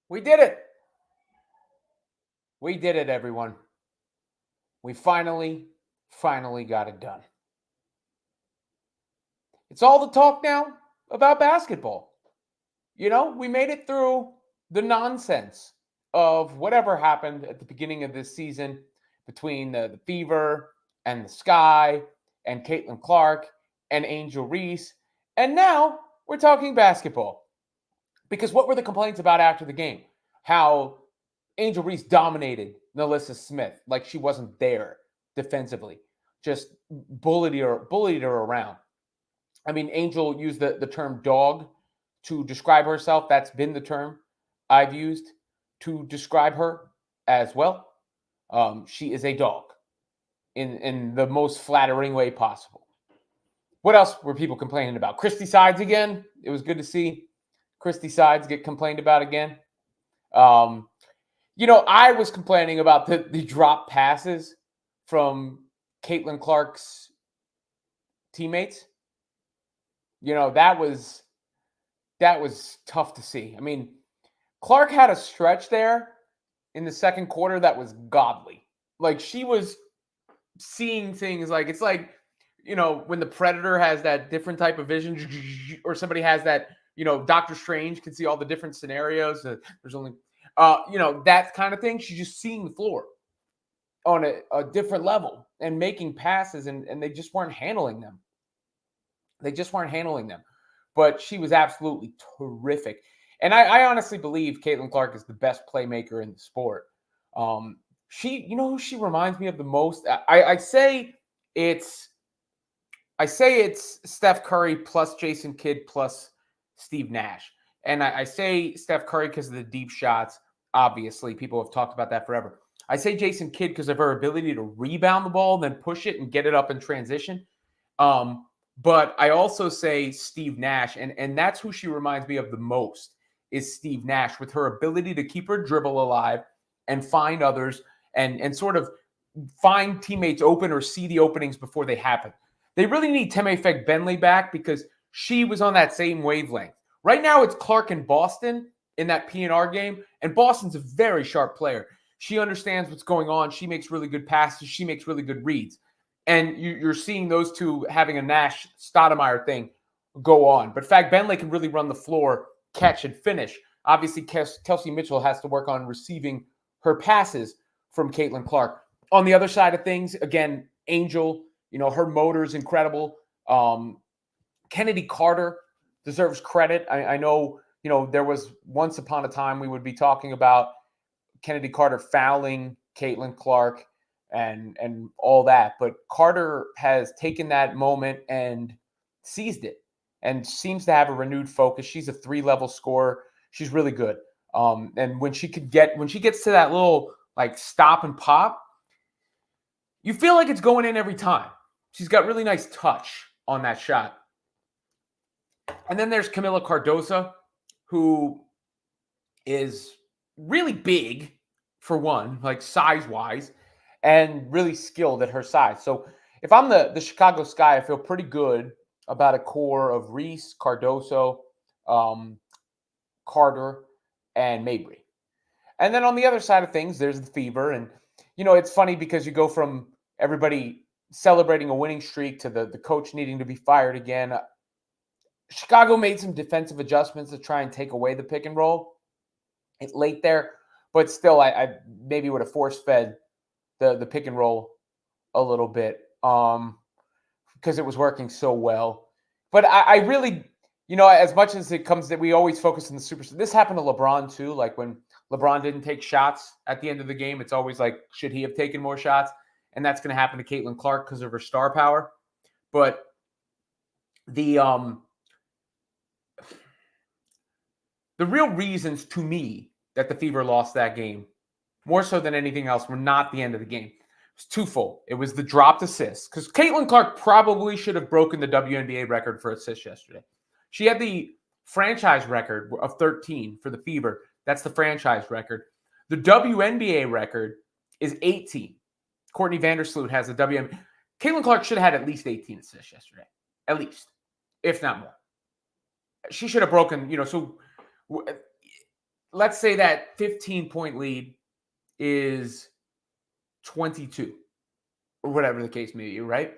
We did it. We did it, everyone. We finally got it done. It's all the talk now about basketball. We made it through the nonsense of whatever happened at the beginning of this season between the Fever and the Sky and Caitlin Clark and Angel Reese. And now we're talking basketball. Because what were the complaints about after the game? How Angel Reese dominated Nalissa Smith like she wasn't there defensively, just bullied her around. I mean, Angel used the term dog to describe herself. That's been the term I've used to describe her as well. She is a dog in the most flattering way possible. What else were people complaining about? Christy Sides again. It was good to see Christy Sides get complained about again. I was complaining about the drop passes from Caitlin Clark's teammates. That was tough to see. I mean, Clark had a stretch there in the second quarter that was godly. Like she was seeing things like it's like, when the Predator has that different type of vision, or somebody has that, Doctor Strange can see all the different scenarios. There's only, that kind of thing. She's just seeing the floor on a different level and making passes, and they just weren't handling them. But she was absolutely terrific. And I honestly believe Caitlin Clark is the best playmaker in the sport. Who she reminds me of the most? I say it's Steph Curry plus Jason Kidd plus Steve Nash. And I say Steph Curry because of the deep shots. Obviously, people have talked about that forever. I say Jason Kidd because of her ability to rebound the ball, then push it and get it up in transition. But I also say Steve Nash, and that's who she reminds me of the most, is Steve Nash, with her ability to keep her dribble alive and find others and sort of find teammates open or see the openings before they happen. They really need Temefek Bentley back because she was on that same wavelength. Right now, it's Clark and Boston in that PNR game, and Boston's a very sharp player. She understands what's going on. She makes really good passes. She makes really good reads. And you're seeing those two having a Nash Stoudemire thing go on. But Fag Bentley can really run the floor, catch, and finish. Obviously, Kelsey Mitchell has to work on receiving her passes from Caitlin Clark. On the other side of things, again, Angel, her motor is incredible. Kennedy Carter deserves credit. I know, there was once upon a time we would be talking about Kennedy Carter fouling Caitlin Clark and all that. But Carter has taken that moment and seized it and seems to have a renewed focus. She's a 3-level scorer. She's really good. And when she gets to that little like stop and pop, you feel like it's going in every time. She's got really nice touch on that shot. And then there's Camila Cardoso, who is really big for one, like size-wise, and really skilled at her size. So if I'm the Chicago Sky, I feel pretty good about a core of Reese, Cardoso, Carter, and Mabry. And then on the other side of things, there's the Fever. And, it's funny because you go from everybody celebrating a winning streak to the coach needing to be fired again. Chicago made some defensive adjustments to try and take away the pick and roll. It's late there, but still, I maybe would have force-fed the pick and roll a little bit because it was working so well. But I really, as much as it comes that we always focus on the superstar, this happened to LeBron too. Like when LeBron didn't take shots at the end of the game, it's always like, should he have taken more shots? And that's going to happen to Caitlin Clark because of her star power. But the real reasons to me that the Fever lost that game, more so than anything else, were not the end of the game. It was twofold. It was the dropped assists, because Caitlin Clark probably should have broken the WNBA record for assists yesterday. She had the franchise record of 13 for the Fever. That's the franchise record. The WNBA record is 18. Courtney Vandersloot has the WNBA. Caitlin Clark should have had at least 18 assists yesterday. At least, if not more. She should have broken, so let's say that 15-point lead is 22 or whatever the case may be, right?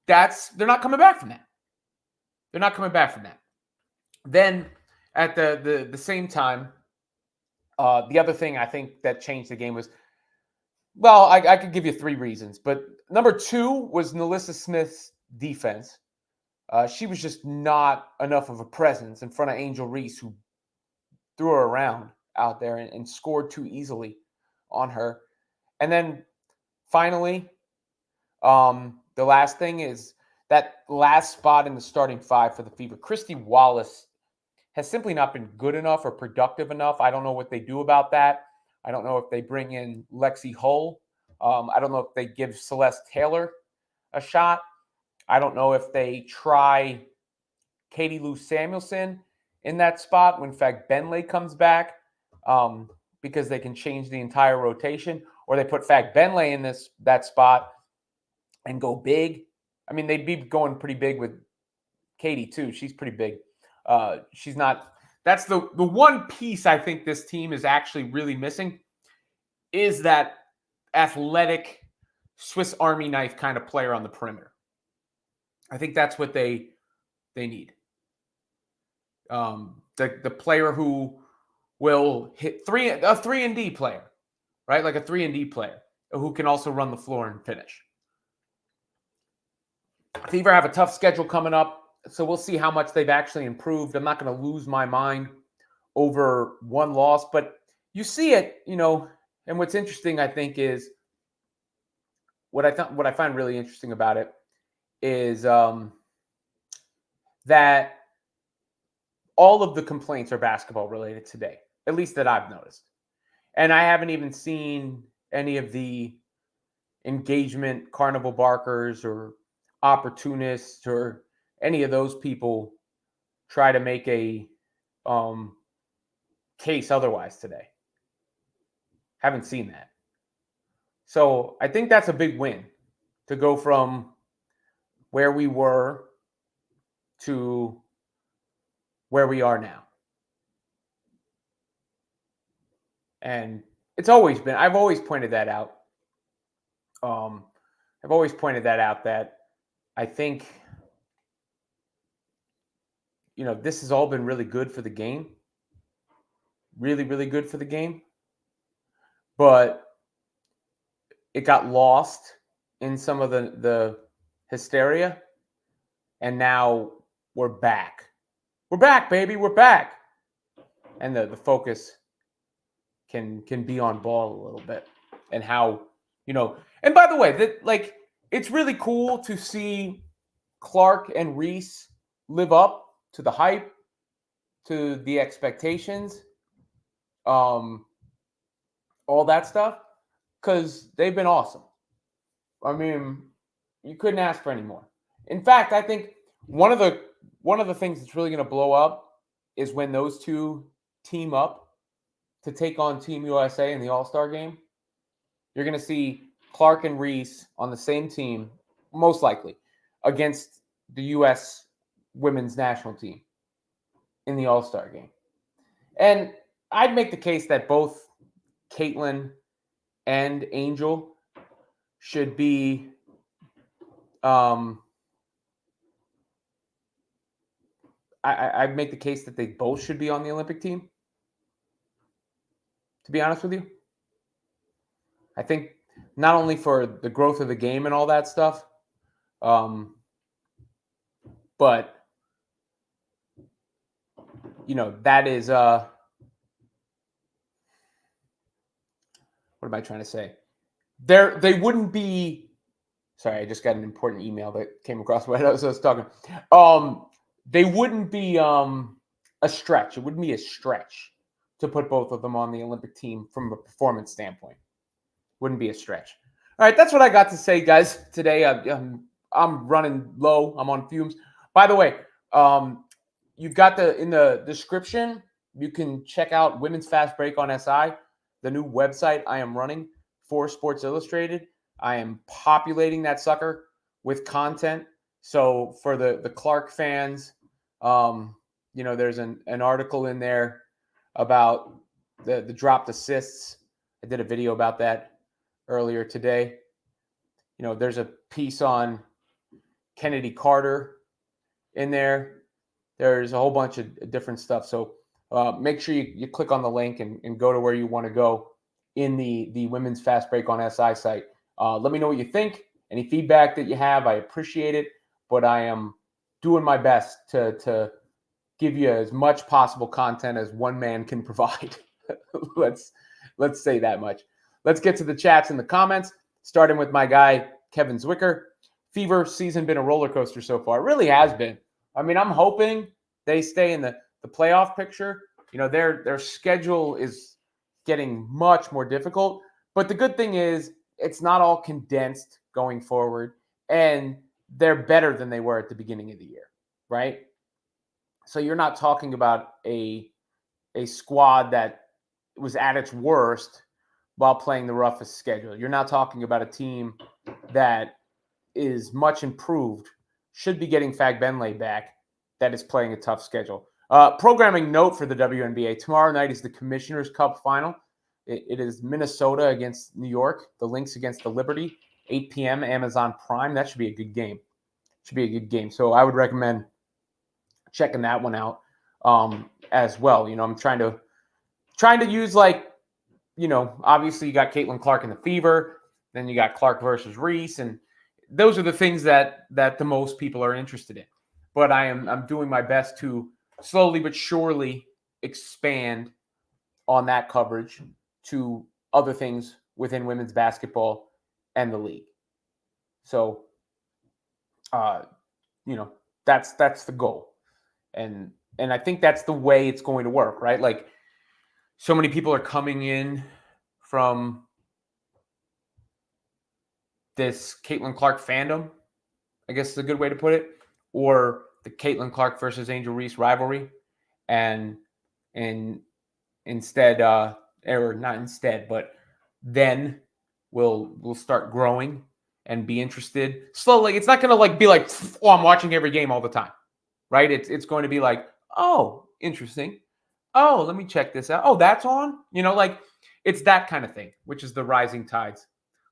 They're not coming back from that. They're not coming back from that. Then at the same time, the other thing I think that changed the game was, well, I could give you three reasons, but number two was Nalissa Smith's defense. She was just not enough of a presence in front of Angel Reese, who threw her around out there and scored too easily on her. And then finally, the last thing is that last spot in the starting five for the Fever. Christy Wallace has simply not been good enough or productive enough. I don't know what they do about that. I don't know if they bring in Lexi Hull. I don't know if they give Celeste Taylor a shot. I don't know if they try Katie Lou Samuelson in that spot when, in fact, Benley comes back, because they can change the entire rotation, or they put Fag Benley in that spot and go big. I mean, they'd be going pretty big with Katie too. She's pretty big. She's not. That's the one piece I think this team is actually really missing, is that athletic Swiss Army knife kind of player on the perimeter. I think that's what they need. The player who will hit a 3-and-D player, right? Like a 3-and-D player who can also run the floor and finish. Fever have a tough schedule coming up, so we'll see how much they've actually improved. I'm not going to lose my mind over one loss, but you see it, and what's interesting, I think, is what I find really interesting about it is that all of the complaints are basketball related today, at least that I've noticed. And I haven't even seen any of the engagement carnival barkers or opportunists or any of those people try to make a case otherwise today. Haven't seen that. So I think that's a big win, to go from where we were to where we are now. And it's always been, I've always pointed that out. That I think, this has all been really good for the game. Really, really good for the game. But it got lost in some of the hysteria. And now we're back. We're back, baby. We're back. And the focus can be on ball a little bit. And how, and by the way, it's really cool to see Clark and Reese live up to the hype, to the expectations, all that stuff, because they've been awesome. I mean, you couldn't ask for any more. In fact, I think one of the things that's really going to blow up is when those two team up to take on Team USA in the All-Star game. You're going to see Clark and Reese on the same team, most likely, against the U.S. women's national team in the All-Star game. And I'd make the case that both Caitlin and Angel should be I'd make the case that they both should be on the Olympic team, to be honest with you. I think not only for the growth of the game and all that stuff, but that is what am I trying to say? They wouldn't be. Sorry, I just got an important email that came across while I was talking. They wouldn't be a stretch. It wouldn't be a stretch to put both of them on the Olympic team from a performance standpoint. Wouldn't be a stretch. All right, that's what I got to say, guys, today. I'm running low. I'm on fumes. By the way, you've got in the description, you can check out Women's Fastbreak on SI, the new website I am running for Sports Illustrated. I am populating that sucker with content. So for the Clark fans, there's an article in there about the dropped assists. I did a video about that earlier today. There's a piece on Kennedy Carter in there. There's a whole bunch of different stuff. So make sure you click on the link and go to where you want to go in the Women's Fast Break on SI site. Let me know what you think. Any feedback that you have, I appreciate it. But I am doing my best to give you as much possible content as one man can provide. Let's say that much. Let's get to the chats and the comments, starting with my guy, Kevin Zwicker. Fever season been a roller coaster so far. It really has been. I mean, I'm hoping they stay in the playoff picture. Their schedule is getting much more difficult. But the good thing is it's not all condensed going forward. And they're better than they were at the beginning of the year, right? So you're not talking about a squad that was at its worst while playing the roughest schedule. You're not talking about a team that is much improved, should be getting Fagbenle back, that is playing a tough schedule. Programming note for the WNBA. Tomorrow night is the Commissioner's Cup final. It is Minnesota against New York. The Lynx against the Liberty. 8 p.m. Amazon Prime. That should be a good game. So I would recommend checking that one out as well. I'm trying to use obviously you got Caitlin Clark in the Fever. Then you got Clark versus Reese. And those are the things that the most people are interested in. But I'm doing my best to slowly but surely expand on that coverage to other things within women's basketball and the league. So, that's the goal. And I think that's the way it's going to work, right? Like, so many people are coming in from this Caitlin Clark fandom, I guess is a good way to put it, or the Caitlin Clark versus Angel Reese rivalry, and instead, or not instead, but then we'll start growing and be interested slowly. It's not going to be like, oh, I'm watching every game all the time, right? It's going to be like, oh, interesting. Oh, let me check this out. Oh, that's on. It's that kind of thing, which is the rising tides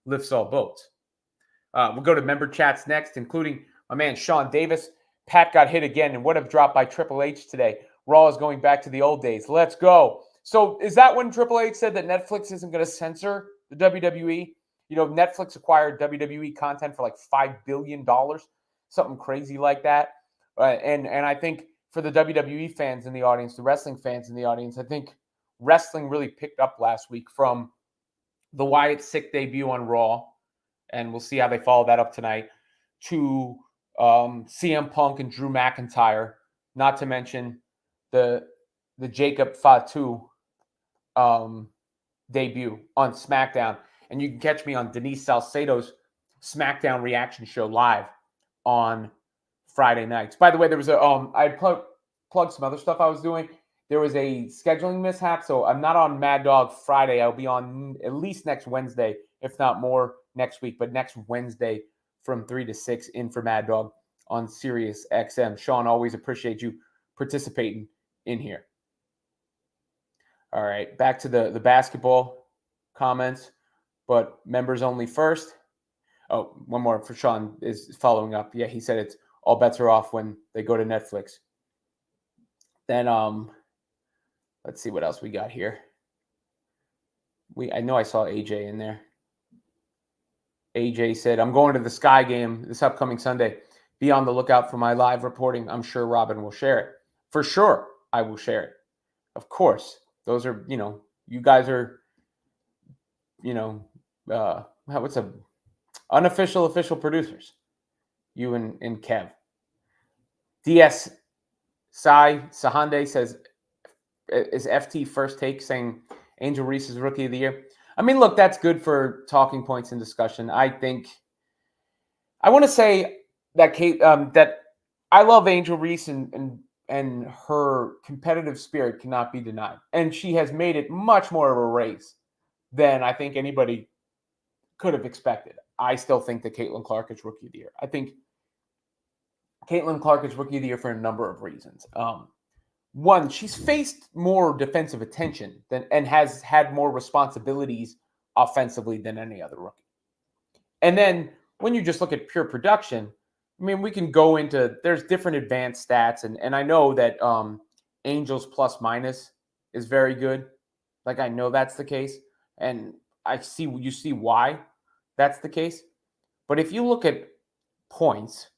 lifts all boats. We'll go to member chats next, including my man Sean Davis. Pat got hit again and would have dropped by Triple H today. Raw is going back to the old days. Let's go. So is that when Triple H said that Netflix isn't going to censor the WWE? Netflix acquired WWE content for like $5 billion, something crazy like that. And I think for the WWE fans in the audience, the wrestling fans in the audience, I think wrestling really picked up last week from the Wyatt Sick debut on Raw, and we'll see how they follow that up tonight, to CM Punk and Drew McIntyre, not to mention the Jacob Fatu debut on SmackDown. And you can catch me on Denise Salcedo's SmackDown reaction show live on Friday nights. By the way, there was I plugged some other stuff I was doing. There was a scheduling mishap, so I'm not on Mad Dog Friday. I'll be on at least next Wednesday, if not more next week, but next Wednesday from 3 to 6 in for Mad Dog on Sirius XM. Sean, always appreciate you participating in here. All right, back to the basketball comments, but members only first. Oh, one more for Sean is following up. Yeah, he said it's all bets are off when they go to Netflix. Then let's see what else we got here. I know I saw AJ in there. AJ said, I'm going to the Sky game this upcoming Sunday. Be on the lookout for my live reporting. I'm sure Robin will share it. For sure, I will share it. Of course. Those are, you guys are, what's a unofficial, official producers. You and Kev. DS Sahande says, is FT first take saying Angel Reese is rookie of the year? I mean, look, that's good for talking points and discussion. I want to say that that I love Angel Reese and her competitive spirit cannot be denied. And she has made it much more of a race than I think anybody could have expected. I still think that Caitlin Clark is rookie of the year. I think Caitlin Clark is rookie of the year for a number of reasons. one, she's faced more defensive attention than and has had more responsibilities offensively than any other rookie. And then when you just look at pure production, I mean, we can go into there's different advanced stats, and I know that Angels plus minus is very good. Like I know that's the case, and you see why that's the case. But if you look at points,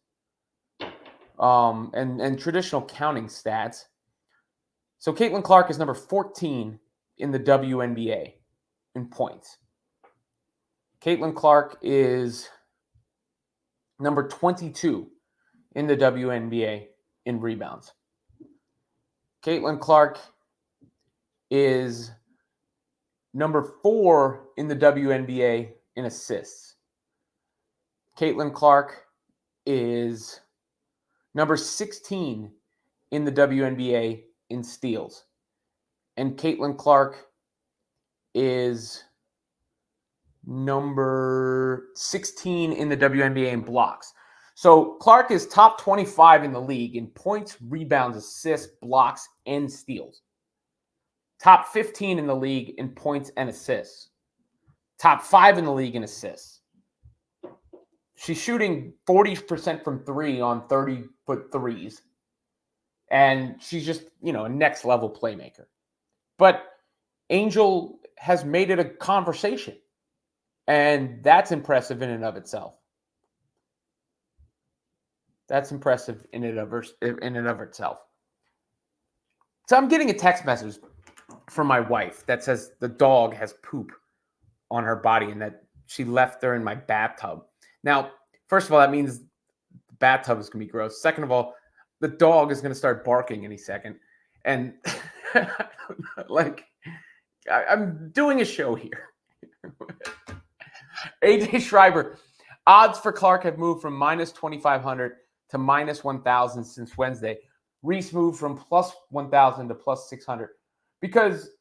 and traditional counting stats, so Caitlin Clark is number 14 in the WNBA in points. Caitlin Clark is number 22 in the WNBA in rebounds. Caitlin Clark is number 4 in the WNBA in assists. Caitlin Clark is number 16 in the WNBA in steals. And Caitlin Clark is number 16 in the WNBA in blocks. So Clark is top 25 in the league in points, rebounds, assists, blocks, and steals. Top 15 in the league in points and assists. Top 5 in the league in assists. She's shooting 40% from 3 on 30-foot threes. And she's just, a next level playmaker. But Angel has made it a conversation. And that's impressive in and of itself. That's impressive in and of itself. So I'm getting a text message from my wife that says the dog has poop on her body and that she left her in my bathtub. Now, first of all, that means the bathtub is going to be gross. Second of all, the dog is going to start barking any second. And I'm doing a show here. AJ Schreiber, odds for Clark have moved from minus 2,500 to minus 1,000 since Wednesday. Reese moved from plus 1,000 to plus 600 because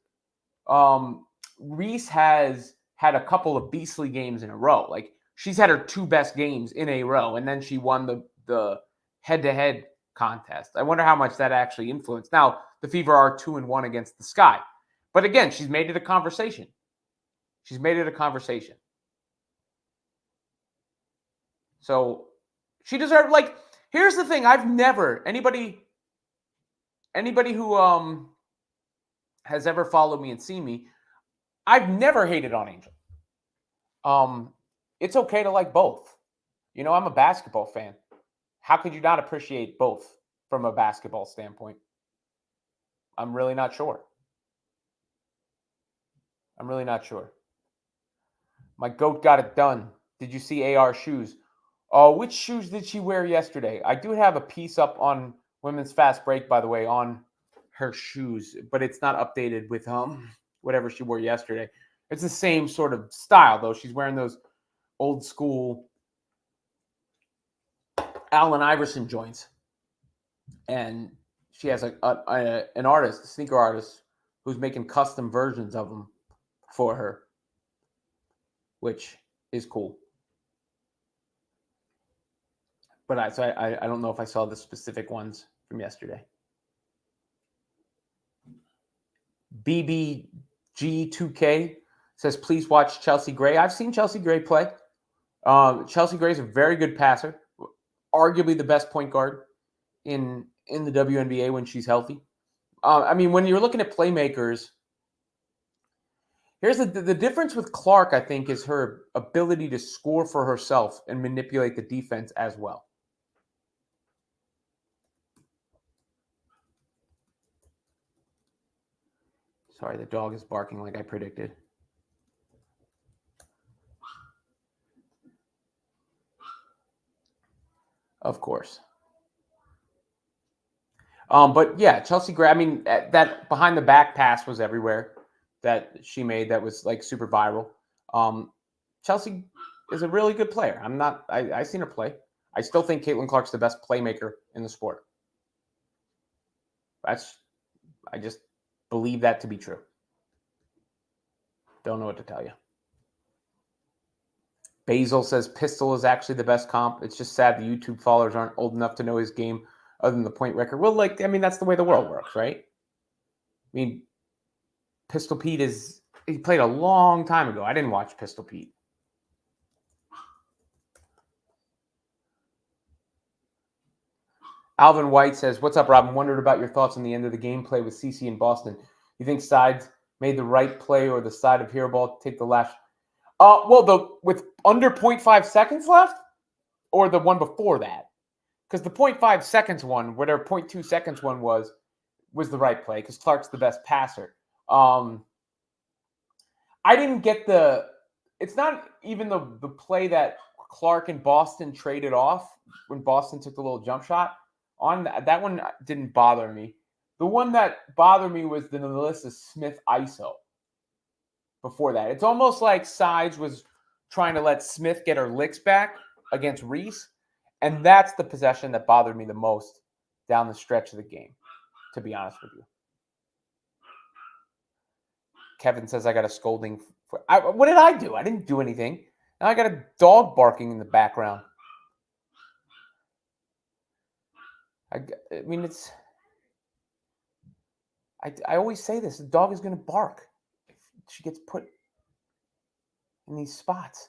Reese has had a couple of beastly games in a row. Like she's had her 2 best games in a row, and then she won the head-to-head contest. I wonder how much that actually influenced. Now, the Fever are 2-1 against the Sky. But again, she's made it a conversation. She's made it a conversation. So she deserved, here's the thing. I've never, anybody who has ever followed me and seen me, I've never hated on Angel. It's okay to like both. I'm a basketball fan. How could you not appreciate both from a basketball standpoint? I'm really not sure. My goat got it done. Did you see AR shoes? Which shoes did she wear yesterday? I do have a piece up on Women's Fast Break, by the way, on her shoes, but it's not updated with whatever she wore yesterday. It's the same sort of style, though. She's wearing those old school Allen Iverson joints. And she has an artist, a sneaker artist, who's making custom versions of them for her, which is cool. But I don't know if I saw the specific ones from yesterday. BBG2K says, please watch Chelsea Gray. I've seen Chelsea Gray play. Chelsea Gray is a very good passer, arguably the best point guard in the WNBA when she's healthy. When you're looking at playmakers, here's the difference with Clark, I think, is her ability to score for herself and manipulate the defense as well. Sorry, the dog is barking like I predicted. Of course. But yeah, Chelsea Gray, that behind the back pass was everywhere that she made that was super viral. Chelsea is a really good player. I've seen her play. I still think Caitlin Clark's the best playmaker in the sport. I just believe that to be true. Don't know what to tell you. Basil says Pistol is actually the best comp. It's just sad the YouTube followers aren't old enough to know his game other than the point record. Well, that's the way the world works, right? mean, Pistol Pete he played a long time ago. I didn't watch Pistol Pete. Alvin White says, "What's up, Robin? Wondered about your thoughts on the end of the gameplay with CC in Boston. You think sides made the right play or the side of Hairball take the last?" Well, with under 0.5 seconds left, or the one before that, because the 0.5 seconds one, whatever 0.2 seconds one was the right play because Clark's the best passer. I didn't get it's not even the play that Clark and Boston traded off when Boston took the little jump shot. On that one didn't bother me. The one that bothered me was the Melissa Smith ISO before that. It's almost like Sides was trying to let Smith get her licks back against Reese, and that's the possession that bothered me the most down the stretch of the game, to be honest with you. Kevin says I got a scolding. What did I do? I didn't do anything. Now I got a dog barking in the background. I mean, it's... I always say this. The dog is going to bark if she gets put in these spots.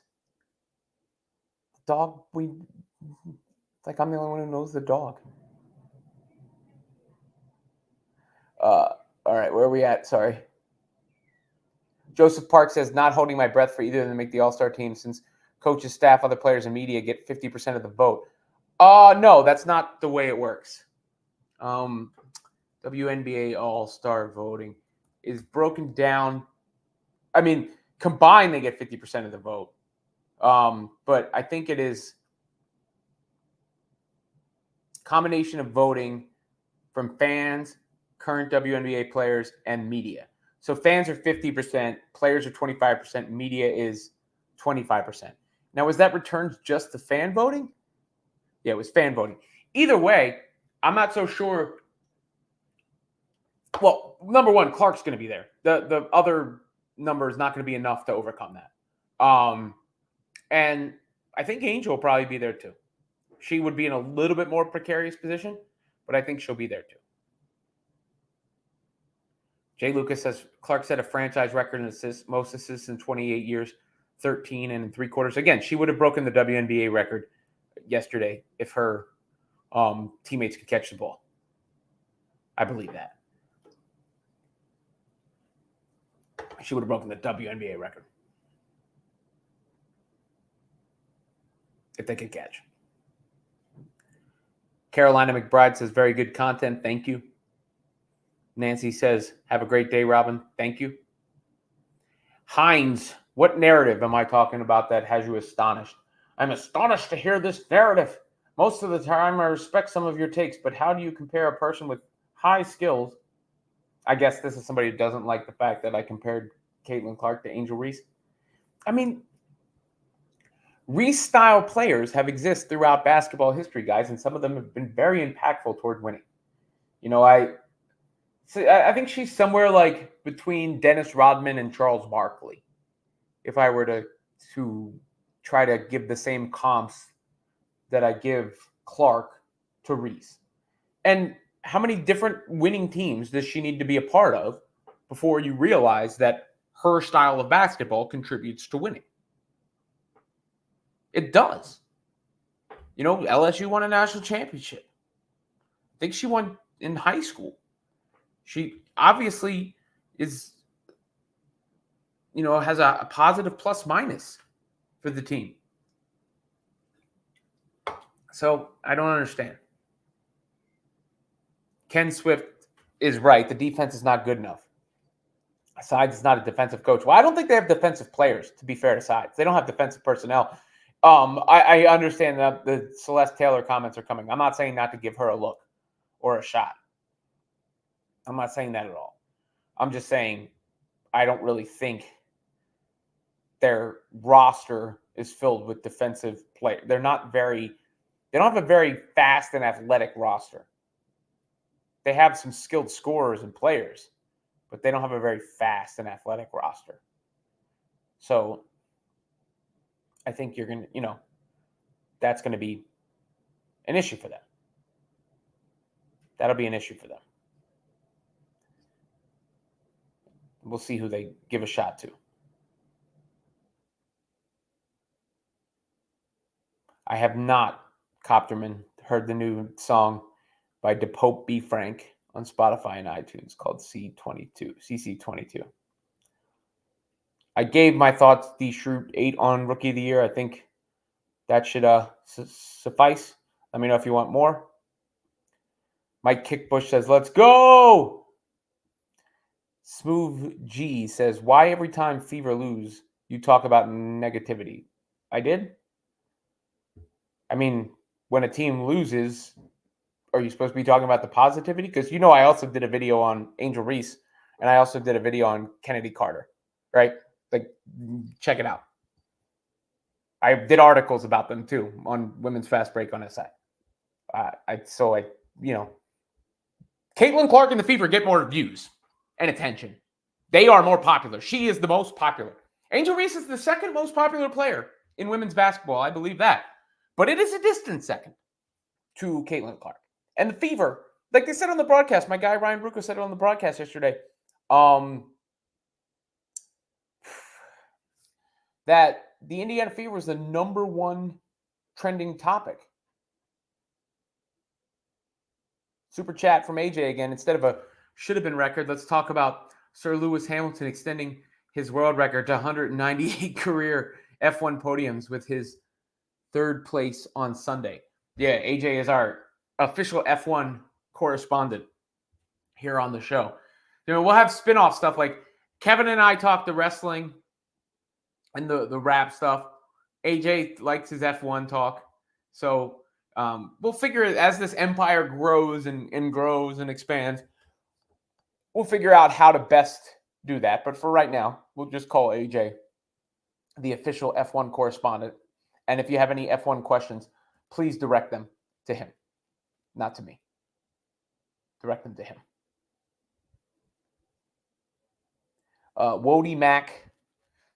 The dog, like I'm the only one who knows the dog. All right, where are we at? Sorry. Joseph Park says, not holding my breath for either of them to make the All-Star team since coaches, staff, other players, and media get 50% of the vote. No, that's not the way it works. WNBA All-Star voting is broken down. I mean, combined, they get 50% of the vote. But I think it is a combination of voting from fans, current WNBA players, and media. So fans are 50%, players are 25%, media is 25%. Now, was that returns just to fan voting? Yeah, it was fan voting. Either way, I'm not so sure. Well, number one, Clark's going to be there. The other number is not going to be enough to overcome that. And I think Angel will probably be there too. She would be in a little bit more precarious position, but I think she'll be there too. Jay Lucas says Clark set a franchise record in assists, most assists in 28 years, 13 and 3/4. Again, she would have broken the WNBA record yesterday if her teammates could catch the ball. I believe that. She would have broken the WNBA record if they could catch. Carolina McBride says, very good content. Thank you. Nancy says, have a great day, Robin. Thank you. Hines, what narrative am I talking about that has you astonished? I'm astonished to hear this narrative. Most of the time, I respect some of your takes, but how do you compare a person with high skills? I guess this is somebody who doesn't like the fact that I compared Caitlin Clark to Angel Reese. I mean, Reese-style players have existed throughout basketball history, guys, and some of them have been very impactful toward winning. You know, I think she's somewhere like between Dennis Rodman and Charles Barkley, if I were to try to give the same comps that I give Clark to Reese. And how many different winning teams does she need to be a part of before you realize that her style of basketball contributes to winning? It does. You know, LSU won a national championship. I think she won in high school. She obviously is, you know, has a positive plus minus for the team. So I don't understand. Ken Swift is right. The defense is not good enough. Sides is not a defensive coach. Well, I don't think they have defensive players, to be fair to Sides. They don't have defensive personnel. I understand that the Celeste Taylor comments are coming. I'm not saying not to give her a look or a shot. I'm not saying that at all. I'm just saying I don't really think their roster is filled with defensive players. They don't have a very fast and athletic roster. They have some skilled scorers and players, but they don't have a very fast and athletic roster. So I think you're going to, you know, that's going to be an issue for them. That'll be an issue for them. We'll see who they give a shot to. I have not, Copterman, heard the new song by DePope B. Frank on Spotify and iTunes called CC22. I gave my thoughts, D. Schrute 8 on Rookie of the Year. I think that should suffice. Let me know if you want more. Mike Kickbush says, let's go! Smooth G says, why every time Fever lose, you talk about negativity? I did? I mean, when a team loses, are you supposed to be talking about the positivity? Because I also did a video on Angel Reese, and I also did a video on Kennedy Carter, right? Like, check it out. I did articles about them too on Women's Fast Break on SI. Caitlin Clark and the Fever get more views and attention. They are more popular. She is the most popular. Angel Reese is the second most popular player in women's basketball. I believe that. But it is a distant second to Caitlin Clark. And the Fever, like they said on the broadcast, my guy Ryan Bruca said it on the broadcast yesterday, that the Indiana Fever is the number one trending topic. Super chat from AJ again. Instead of a should-have-been record, let's talk about Sir Lewis Hamilton extending his world record to 198 career F1 podiums with his third place on Sunday. Yeah, AJ is our official F1 correspondent here on the show. We'll have spin-off stuff like Kevin and I talk the wrestling and the rap stuff. AJ likes his F1 talk. So we'll figure it as this empire grows and grows and expands. We'll figure out how to best do that. But for right now, we'll just call AJ the official F1 correspondent. And if you have any F1 questions, please direct them to him, not to me. Direct them to him. Wody Mac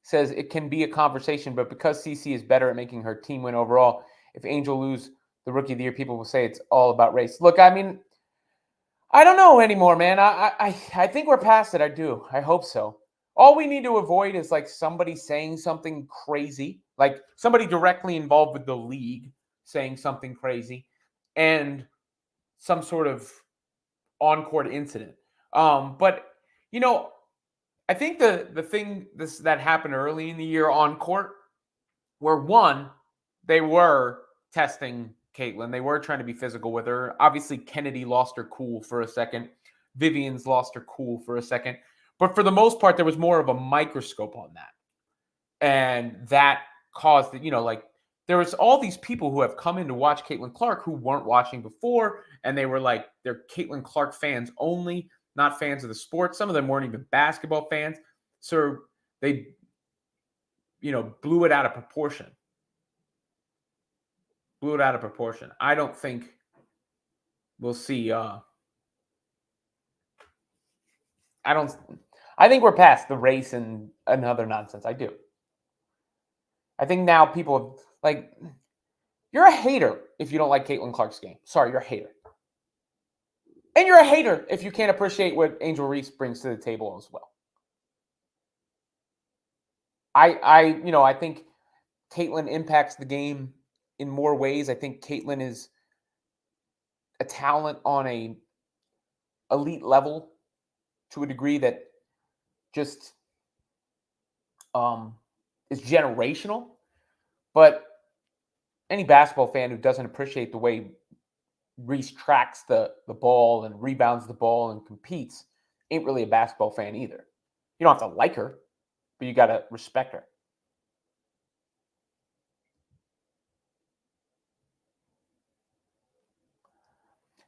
says it can be a conversation, but because CC is better at making her team win overall, if Angel lose the Rookie of the Year, people will say it's all about race. Look, I mean, I don't know anymore, man. I think we're past it. I do. I hope so. All we need to avoid is like somebody saying something crazy, like somebody directly involved with the league saying something crazy, and some sort of on-court incident. But I think the thing that happened early in the year on court, where one, they were testing Caitlin. They were trying to be physical with her. Obviously, Kennedy lost her cool for a second. Vivian's lost her cool for a second. But for the most part, there was more of a microscope on that. And that caused it, there was all these people who have come in to watch Caitlin Clark who weren't watching before. And they were like, they're Caitlin Clark fans only, not fans of the sport. Some of them weren't even basketball fans. So they, blew it out of proportion. I don't think we'll see. I think we're past the race and another nonsense. I do. I think now people you're a hater if you don't like Caitlin Clark's game. Sorry, you're a hater. And you're a hater if you can't appreciate what Angel Reese brings to the table as well. I think Caitlin impacts the game in more ways. I think Caitlin is a talent on a elite level to a degree that just is generational. But any basketball fan who doesn't appreciate the way Reese tracks the ball and rebounds the ball and competes ain't really a basketball fan either. You don't have to like her, but you got to respect her.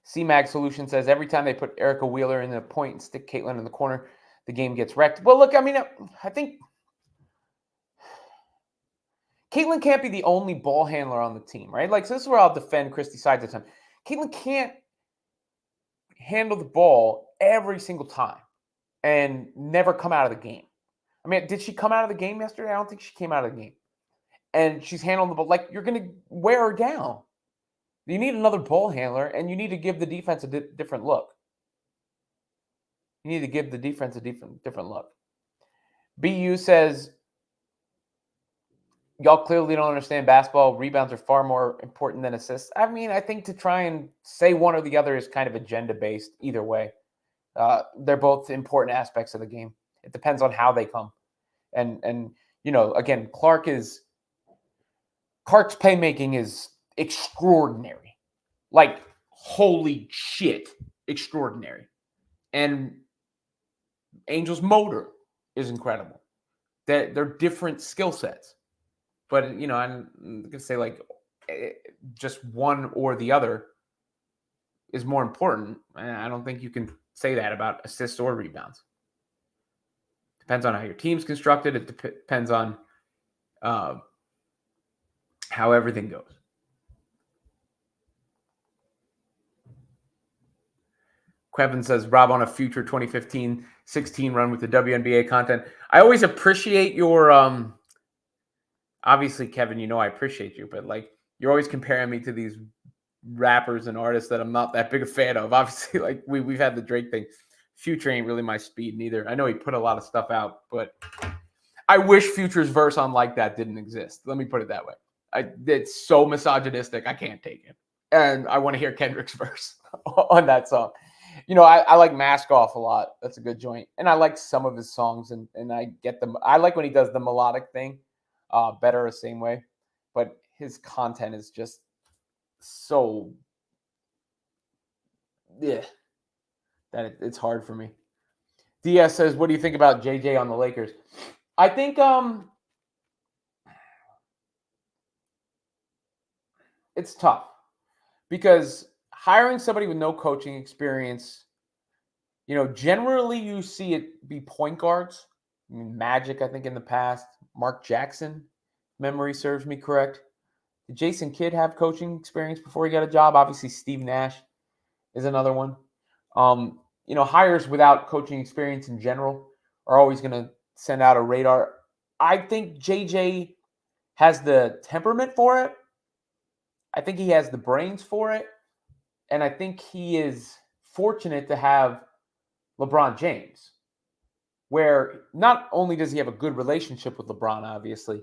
CMAG Solution says every time they put Erica Wheeler in the point and stick Caitlin in the corner, the game gets wrecked. Well, look, I mean, I think Caitlin can't be the only ball handler on the team, right? So this is where I'll defend Christy Sides at the time. Caitlin can't handle the ball every single time and never come out of the game. I mean, did she come out of the game yesterday? I don't think she came out of the game. And she's handling the ball. You're going to wear her down. You need another ball handler, and you need to give the defense a different look. You need to give the defense a different look. BU says, y'all clearly don't understand basketball. Rebounds are far more important than assists. I mean, I think to try and say one or the other is kind of agenda-based either way. They're both important aspects of the game. It depends on how they come. And again, Clark's playmaking is extraordinary. Like, holy shit, extraordinary. And Angel's motor is incredible. They're different skill sets. But, I'm going to say, like, just one or the other is more important. And I don't think you can say that about assists or rebounds. Depends on how your team's constructed. It depends on how everything goes. Quevin says, Rob, on a future 2015-16 run with the WNBA content. I always appreciate your, obviously, Kevin, I appreciate you, but like, you're always comparing me to these rappers and artists that I'm not that big a fan of. Obviously, like we've had the Drake thing. Future ain't really my speed neither. I know he put a lot of stuff out, but I wish Future's verse on Like That didn't exist. Let me put it that way. It's so misogynistic, I can't take it. And I want to hear Kendrick's verse on that song. I like Mask Off a lot. That's a good joint. And I like some of his songs, and I get them. I like when he does the melodic thing better the same way. But his content is just so, that it's hard for me. DS says, what do you think about JJ on the Lakers? I think it's tough because hiring somebody with no coaching experience, generally you see it be point guards. I mean, Magic, I think in the past, Mark Jackson, memory serves me correct. Did Jason Kidd have coaching experience before he got a job? Obviously, Steve Nash is another one. Hires without coaching experience in general are always going to send out a radar. I think JJ has the temperament for it. I think he has the brains for it. And I think he is fortunate to have LeBron James, where not only does he have a good relationship with LeBron, obviously,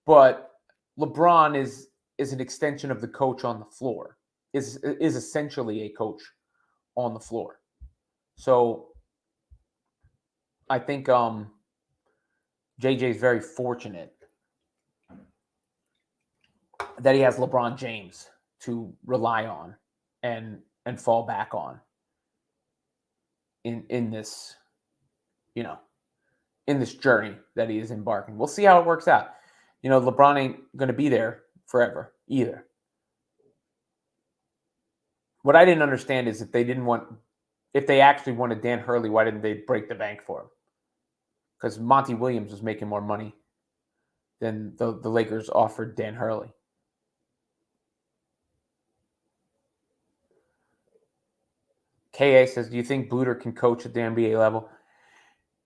but LeBron is an extension of the coach on the floor, is essentially a coach on the floor. So I think JJ is very fortunate that he has LeBron James to rely on and fall back on in this, in this journey that he is embarking. We'll see how it works out. LeBron ain't going to be there forever either. What I didn't understand is if they actually wanted Dan Hurley, why didn't they break the bank for him? Because Monty Williams was making more money than the Lakers offered Dan Hurley. KA says, do you think Buter can coach at the NBA level?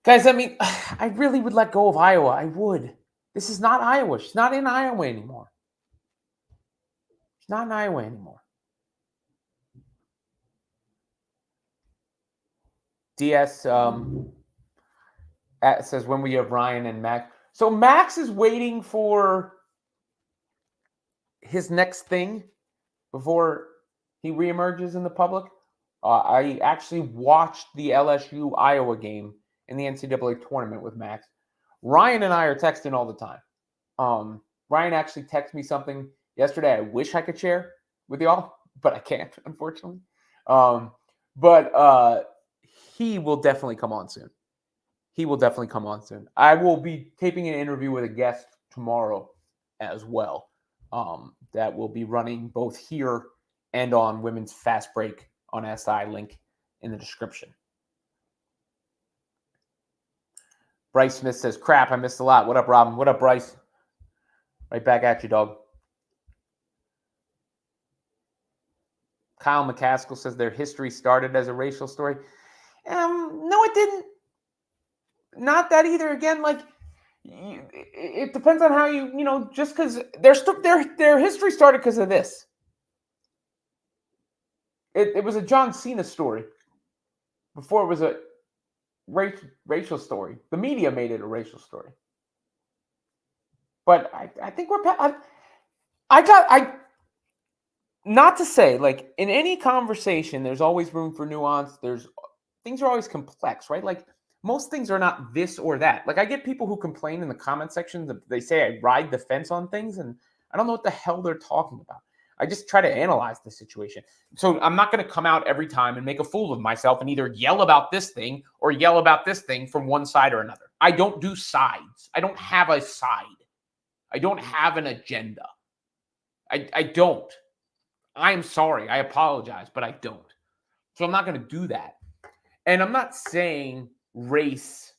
Guys, I mean, I really would let go of Iowa. I would. This is not Iowa. She's not in Iowa anymore. She's not in Iowa anymore. DS says, when we have Ryan and Max. So Max is waiting for his next thing before he reemerges in the public. I actually watched the LSU Iowa game in the NCAA tournament with Max. Ryan and I are texting all the time. Ryan actually texted me something yesterday I wish I could share with y'all, but I can't, unfortunately. But he will definitely come on soon. I will be taping an interview with a guest tomorrow as well. That will be running both here and on Women's Fastbreak on SI, link in the description. Bryce Smith says, crap, I missed a lot. What up, Robin? What up, Bryce? Right back at you, dog. Kyle McCaskill says their history started as a racial story. No, it didn't. Not that either. Again, like, it depends on how you just because their history started because of this. It was a John Cena story before it was a racial story. The media made it a racial story. But I think I not to say, like, in any conversation, there's always room for nuance. Things are always complex, right? Like, most things are not this or that. Like, I get people who complain in the comment section that they say I ride the fence on things, and I don't know what the hell they're talking about. I just try to analyze the situation. So I'm not going to come out every time and make a fool of myself and either yell about this thing or yell about this thing from one side or another. I don't do sides. I don't have a side. I don't have an agenda. I don't. I'm sorry. I apologize, but I don't. So I'm not going to do that. And I'm not saying race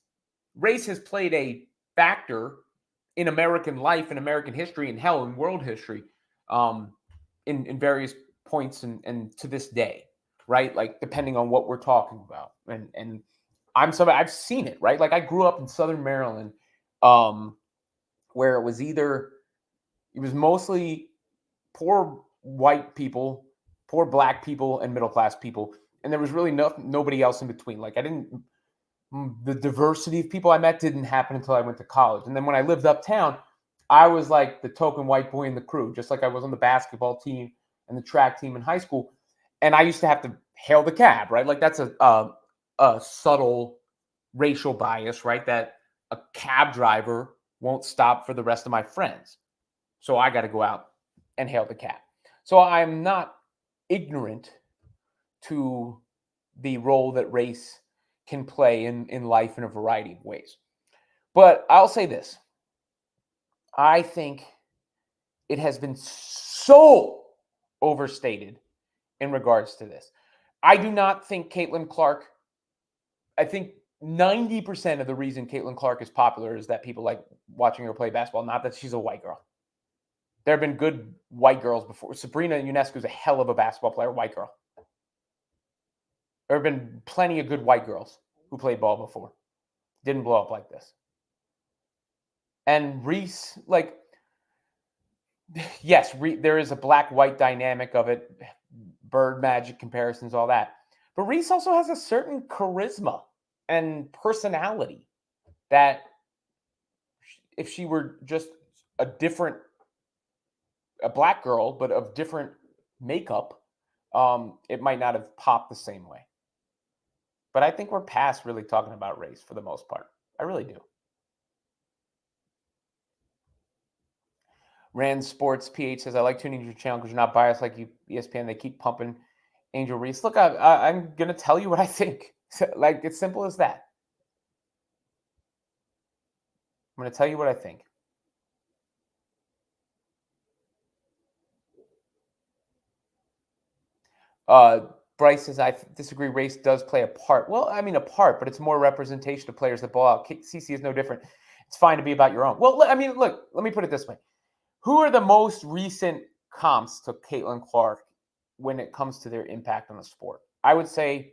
has played a factor in American life and American history and hell in world history in various points and to this day, right? Like, depending on what we're talking about. And I'm somebody, I've seen it, right? Like, I grew up in Southern Maryland where it was mostly poor white people, poor black people, and middle class people. And there was really nobody else in between. Like, the diversity of people I met didn't happen until I went to college. And then when I lived uptown, I was like the token white boy in the crew, just like I was on the basketball team and the track team in high school. And I used to have to hail the cab, right? Like, that's a subtle racial bias, right? That a cab driver won't stop for the rest of my friends. So I got to go out and hail the cab. So I'm not ignorant to the role that race can play in life in a variety of ways. But I'll say this. I think it has been so overstated in regards to this. I do not think Caitlin Clark, I think 90% of the reason Caitlin Clark is popular is that people like watching her play basketball, not that she's a white girl. There have been good white girls before. Sabrina Ionescu is a hell of a basketball player, white girl. There have been plenty of good white girls who played ball before. Didn't blow up like this. And Reese, like, yes, there is a black-white dynamic of it, bird magic comparisons, all that. But Reese also has a certain charisma and personality that if she were just a black girl, but of different makeup, it might not have popped the same way. But I think we're past really talking about race for the most part. I really do. Rand Sports PH says, I like tuning to your channel because you're not biased like ESPN. They keep pumping Angel Reese. Look, I'm going to tell you what I think. Like, it's simple as that. I'm going to tell you what I think. Bryce says, I disagree. Race does play a part. Well, I mean, a part, but it's more representation of players that ball out. CC is no different. It's fine to be about your own. Well, I mean, look, let me put it this way. Who are the most recent comps to Caitlin Clark when it comes to their impact on the sport? I would say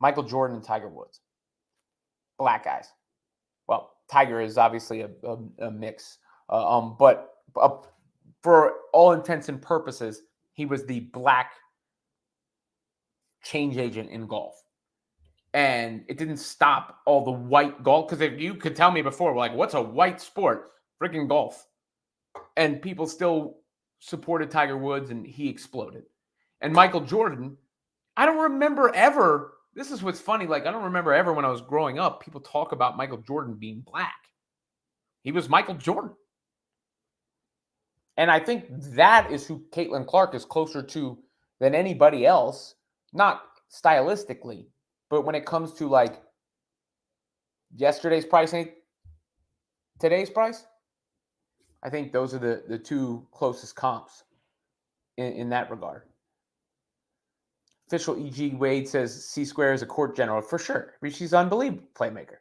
Michael Jordan and Tiger Woods. Black guys. Well, Tiger is obviously a mix. But for all intents and purposes, he was the black change agent in golf. And it didn't stop all the white golf. Because if you could tell me before, like, what's a white sport? Freaking golf. And people still supported Tiger Woods, and he exploded. And Michael Jordan, I don't remember ever. This is what's funny. Like, I don't remember ever when I was growing up, people talk about Michael Jordan being black. He was Michael Jordan. And I think that is who Caitlin Clark is closer to than anybody else. Not stylistically, but when it comes to, like, yesterday's price ain't today's price, I think those are the two closest comps in that regard. Official E.G. Wade says C-Square is a court general. For sure. She's an unbelievable playmaker.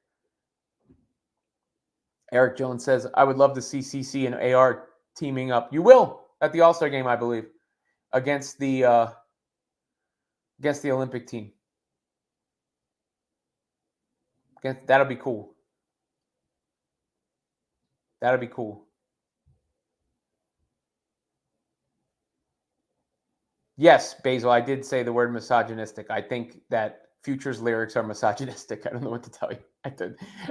Eric Jones says, I would love to see CC and AR teaming up. You will at the All-Star game, I believe, against the Olympic team. That'll be cool. That'll be cool. Yes, Basil, I did say the word misogynistic. I think that Future's lyrics are misogynistic. I don't know what to tell you.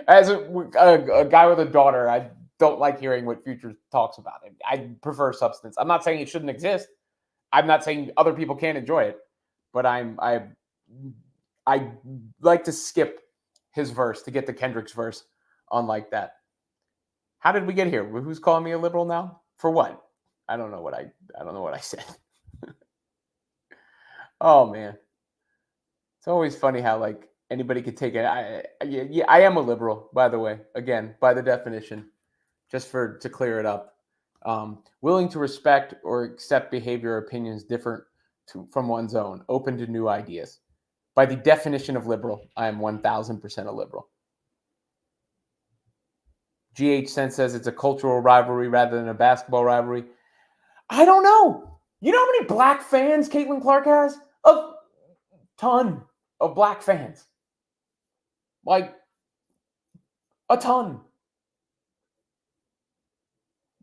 As a guy with a daughter, I don't like hearing what Future talks about. I prefer substance. I'm not saying it shouldn't exist. I'm not saying other people can't enjoy it, but I like to skip his verse to get to Kendrick's verse on like that. How did we get here? Who's calling me a liberal now? For what? I don't know what I said. Oh man. It's always funny how like anybody could take it. I am a liberal, by the way. Again, by the definition, just to clear it up. Willing to respect or accept behavior or opinions different from one's own, open to new ideas. By the definition of liberal, I am 1,000% a liberal. GH Sense says it's a cultural rivalry rather than a basketball rivalry. I don't know. You know how many black fans Caitlin Clark has? A ton of black fans. Like, a ton.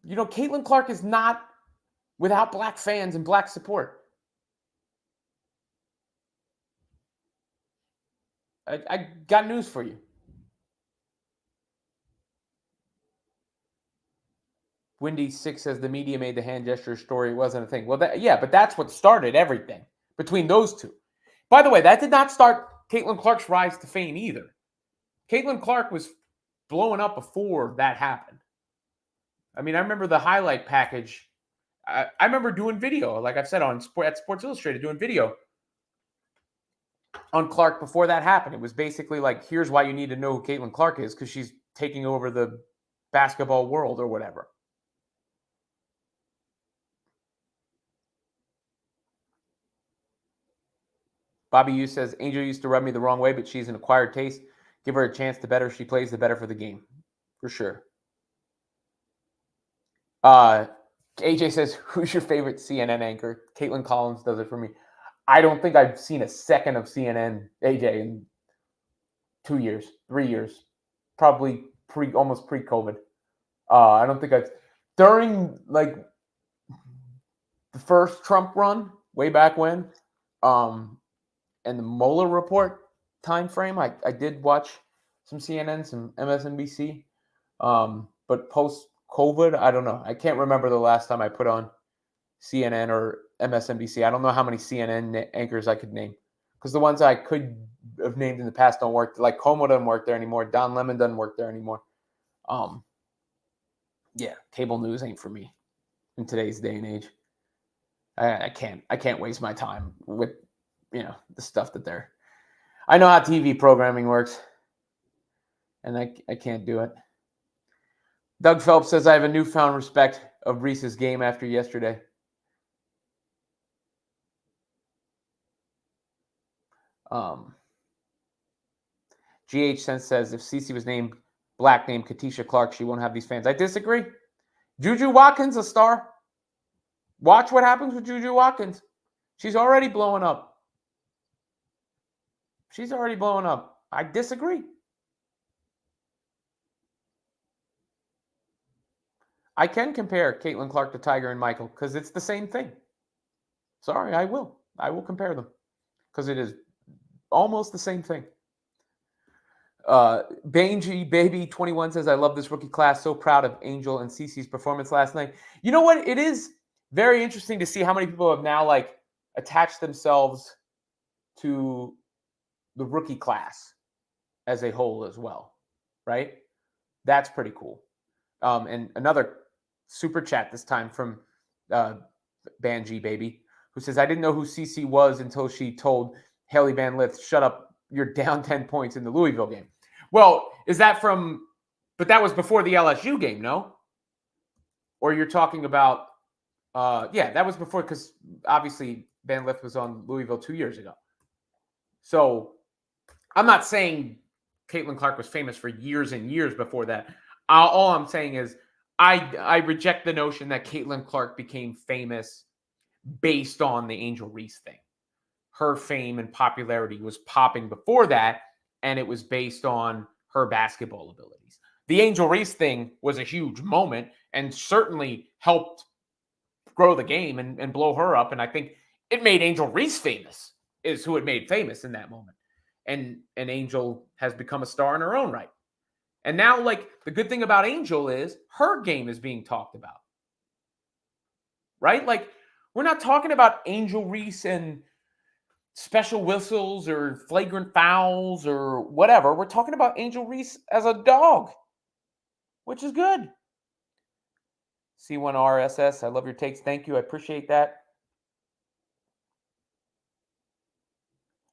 You know, Caitlin Clark is not without black fans and black support. I got news for you. Windy 6 says the media made the hand gesture story. It wasn't a thing. Well, but that's what started everything between those two. By the way, that did not start Caitlin Clark's rise to fame either. Caitlin Clark was blowing up before that happened. I mean, I remember the highlight package. I remember doing video, like I've said, at Sports Illustrated, doing video on Clark before that happened. It was basically like, here's why you need to know who Caitlin Clark is, because she's taking over the basketball world or whatever. Bobby Yu says, Angel used to rub me the wrong way, but she's an acquired taste. Give her a chance. The better she plays, the better for the game. For sure. AJ says, who's your favorite CNN anchor? Caitlin Collins does it for me. I don't think I've seen a second of CNN, AJ, in 2 years, 3 years. Probably almost pre-COVID. I don't think during like the first Trump run, way back when, and the Mueller report time frame, I did watch some CNN, some MSNBC. But post-COVID, I don't know. I can't remember the last time I put on CNN or MSNBC. I don't know how many CNN anchors I could name, because the ones I could have named in the past don't work. Like Como doesn't work there anymore. Don Lemon doesn't work there anymore. Yeah, cable news ain't for me in today's day and age. I can't waste my time with the stuff that they're. I know how TV programming works, and I can't do it. Doug Phelps says, I have a newfound respect of Reese's game after yesterday. GH Sense says, if Cece was named black named Katisha Clark, she won't have these fans. I disagree. Juju Watkins, a star. Watch what happens with Juju Watkins. She's already blowing up. I disagree. I can compare Caitlin Clark to Tiger and Michael because it's the same thing. Sorry, I will. I will compare them because it is almost the same thing. Bangy Baby 21 says, I love this rookie class. So proud of Angel and Cece's performance last night. You know what? It is very interesting to see how many people have now like attached themselves to the rookie class as a whole as well, right? That's pretty cool. And another super chat this time from Banji Baby, who says, I didn't know who Cece was until she told Haley Van Lith, shut up, you're down 10 points in the Louisville game. Well, is that but that was before the LSU game, no? Or you're talking about, that was before, because obviously Van Lith was on Louisville 2 years ago. So I'm not saying Caitlin Clark was famous for years and years before that. All I'm saying is I reject the notion that Caitlin Clark became famous based on the Angel Reese thing. Her fame and popularity was popping before that, and it was based on her basketball abilities. The Angel Reese thing was a huge moment and certainly helped grow the game and blow her up. And I think it made Angel Reese famous, is who it made famous in that moment. and Angel has become a star in her own right. And now, like, the good thing about Angel is her game is being talked about, right? Like, we're not talking about Angel Reese and special whistles or flagrant fouls or whatever. We're talking about Angel Reese as a dog, which is good. C1RSS, I love your takes. Thank you. I appreciate that.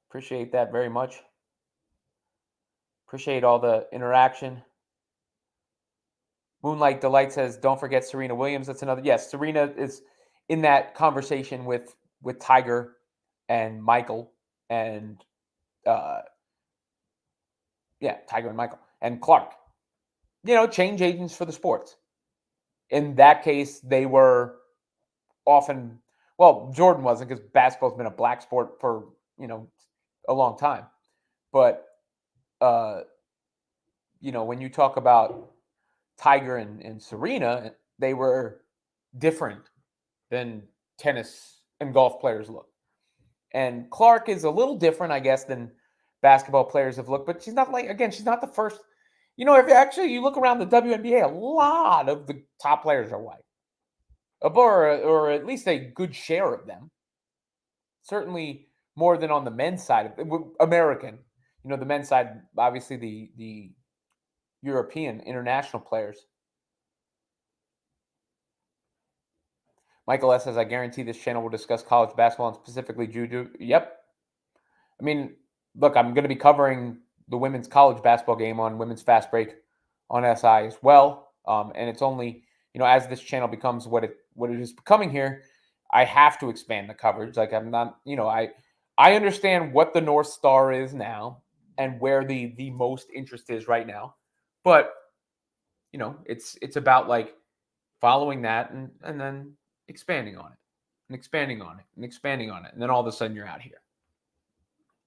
Appreciate that very much. Appreciate all the interaction. Moonlight Delight says, don't forget Serena Williams. That's another. Yes, Serena is in that conversation with Tiger and Michael and Tiger and Michael and Clark. Change agents for the sports. In that case, they were often, well, Jordan wasn't, because basketball's been a black sport for, a long time. But, when you talk about Tiger and Serena, they were different than tennis and golf players look. And Clark is a little different, I guess, than basketball players have looked. But she's not she's not the first. If you look around the WNBA, a lot of the top players are white. Or at least a good share of them. Certainly more than on the men's side, American. The men's side, obviously the European international players. Michael S. says, I guarantee this channel will discuss college basketball and specifically judo. Yep. I mean, look, I'm going to be covering the women's college basketball game on Women's Fastbreak on SI as well. And it's only, as this channel becomes what it is becoming here, I have to expand the coverage. Like, I'm not, I understand what the North Star is now and where the most interest is right now. But, it's about like following that and then expanding on it and expanding on it and expanding on it. And then all of a sudden you're out here.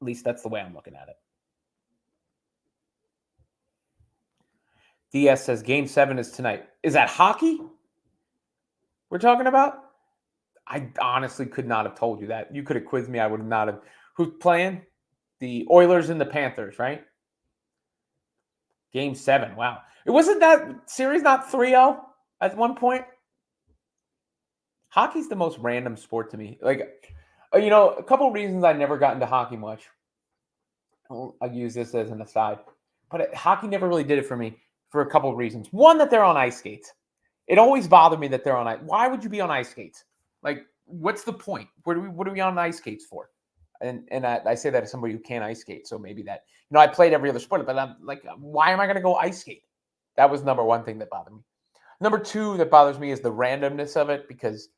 At least that's the way I'm looking at it. DS says Game 7 is tonight. Is that hockey we're talking about? I honestly could not have told you that. You could have quizzed me. I would not have. Who's playing? The Oilers and the Panthers, right? Game 7. Wow. It wasn't that series not 3-0 at one point? Hockey's the most random sport to me. Like, a couple of reasons I never got into hockey much. I'll use this as an aside. But hockey never really did it for me for a couple of reasons. One, that they're on ice skates. It always bothered me that they're on ice. Why would you be on ice skates? Like, what's the point? What are we on ice skates for? And I say that as somebody who can't ice skate. So maybe that, I played every other sport, but I'm like, why am I going to go ice skate? That was number one thing that bothered me. Number two that bothers me is the randomness of it, because,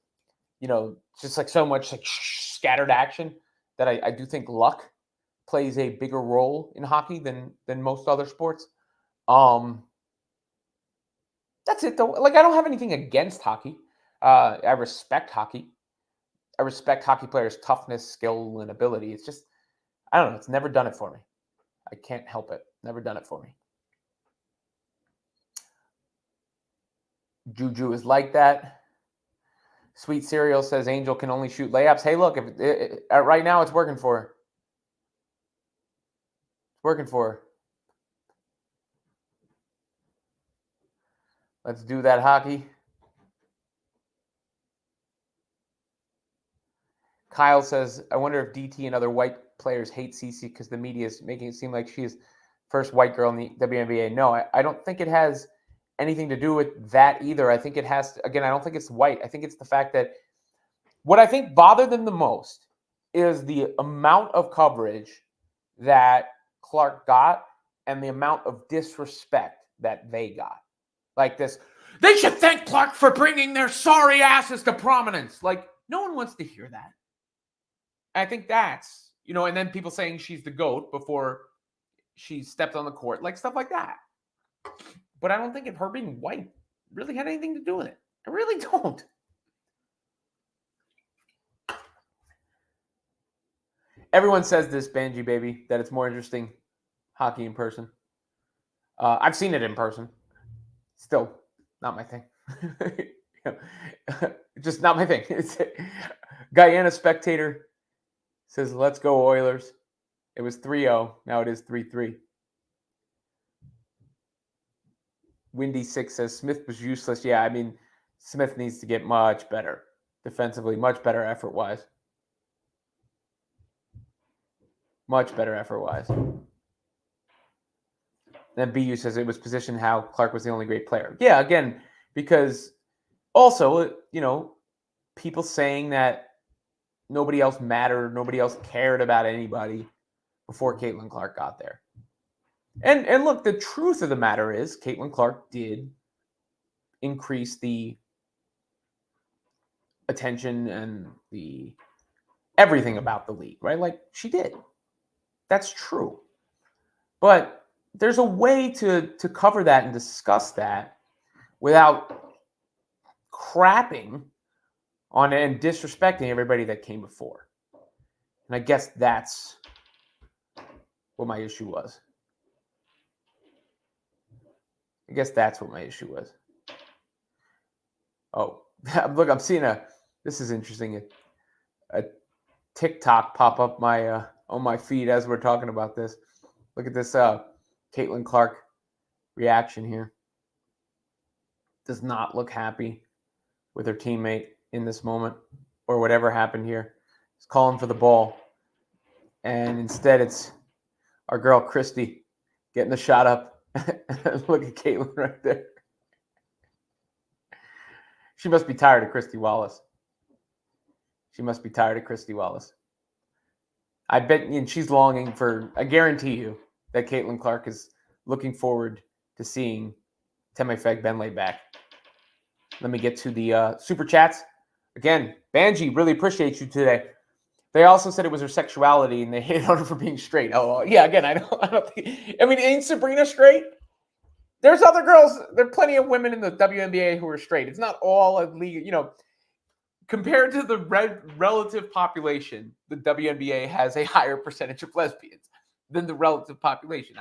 just like so much like scattered action that I do think luck plays a bigger role in hockey than most other sports. That's it though. Like, I don't have anything against hockey. I respect hockey. I respect hockey players' toughness, skill, and ability. It's just, I don't know. It's never done it for me. I can't help it. Never done it for me. Juju is like that. Sweet Cereal says Angel can only shoot layups. Hey, look, right now it's working for her. It's working for her. Let's do that hockey. Kyle says, I wonder if DT and other white players hate Cece because the media is making it seem like she is first white girl in the WNBA. No, I don't think it has anything to do with that either. I think it has to, again, I don't think it's white. I think it's the fact that what I think bothered them the most is the amount of coverage that Clark got and the amount of disrespect that they got. Like this, they should thank Clark for bringing their sorry asses to prominence. Like, no one wants to hear that. I think that's, and then people saying she's the GOAT before she stepped on the court, like stuff like that. But I don't think if her being white really had anything to do with it. I really don't. Everyone says this, Banji baby, that it's more interesting hockey in person. I've seen it in person. Still not my thing. Just not my thing. Guyana Spectator says, let's go Oilers. It was 3-0. Now it is 3-3. Windy6 says Smith was useless. Yeah, I mean, Smith needs to get much better defensively, much better effort-wise. Much better effort-wise. Then BU says it was positioned how Clark was the only great player. Yeah, again, because also, people saying that nobody else mattered, nobody else cared about anybody before Caitlin Clark got there. And look, the truth of the matter is Caitlin Clark did increase the attention and the everything about the league, right? Like she did. That's true. But there's a way to cover that and discuss that without crapping on it and disrespecting everybody that came before. And I guess that's what my issue was. Oh, look, I'm seeing this is interesting, a TikTok pop up on my feed as we're talking about this. Look at this Caitlin Clark reaction here. Does not look happy with her teammate in this moment or whatever happened here. He's calling for the ball. And instead it's our girl Christy getting the shot up. Look at Caitlin right there. She must be tired of Christy Wallace. I bet, and she's longing for, I guarantee you that Caitlin Clark is looking forward to seeing Temefeg Benlay back. Let me get to the super chats. Again, Banji, really appreciate you today. They also said it was her sexuality and they hated on her for being straight. Oh, yeah, again, I don't think, I mean, ain't Sabrina straight? There's other girls, there are plenty of women in the WNBA who are straight. It's not all a league, compared to the relative population, the WNBA has a higher percentage of lesbians than the relative population.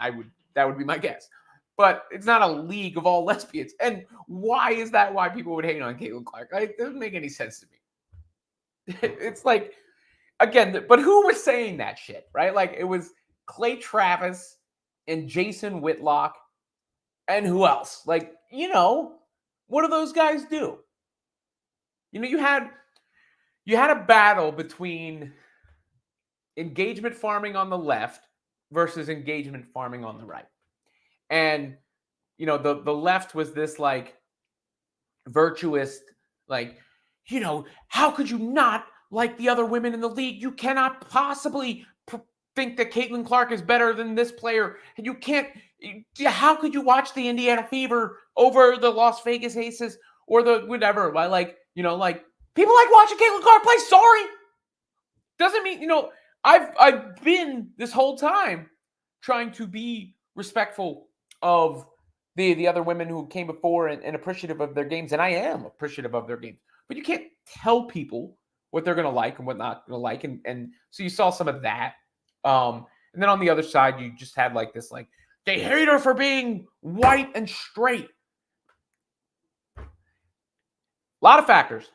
That would be my guess. But it's not a league of all lesbians. And why is that why people would hate on Caitlin Clark? It doesn't make any sense to me. It's like, again, but who was saying that shit, right? Like it was Clay Travis and Jason Whitlock and who else? Like, what do those guys do? You had a battle between engagement farming on the left versus engagement farming on the right. And, the left was this like virtuous, like, how could you not like the other women in the league? You cannot possibly think that Caitlin Clark is better than this player. And you can't, how could you watch the Indiana Fever over the Las Vegas Aces or the whatever? Why, like, people like watching Caitlin Clark play. Sorry. Doesn't mean, I've been this whole time trying to be respectful of the other women who came before and appreciative of their games. And I am appreciative of their games. But you can't tell people what they're going to like and what not going to like. And so you saw some of that. And then on the other side, you just had like this, like, they hate her for being white and straight. A lot of factors,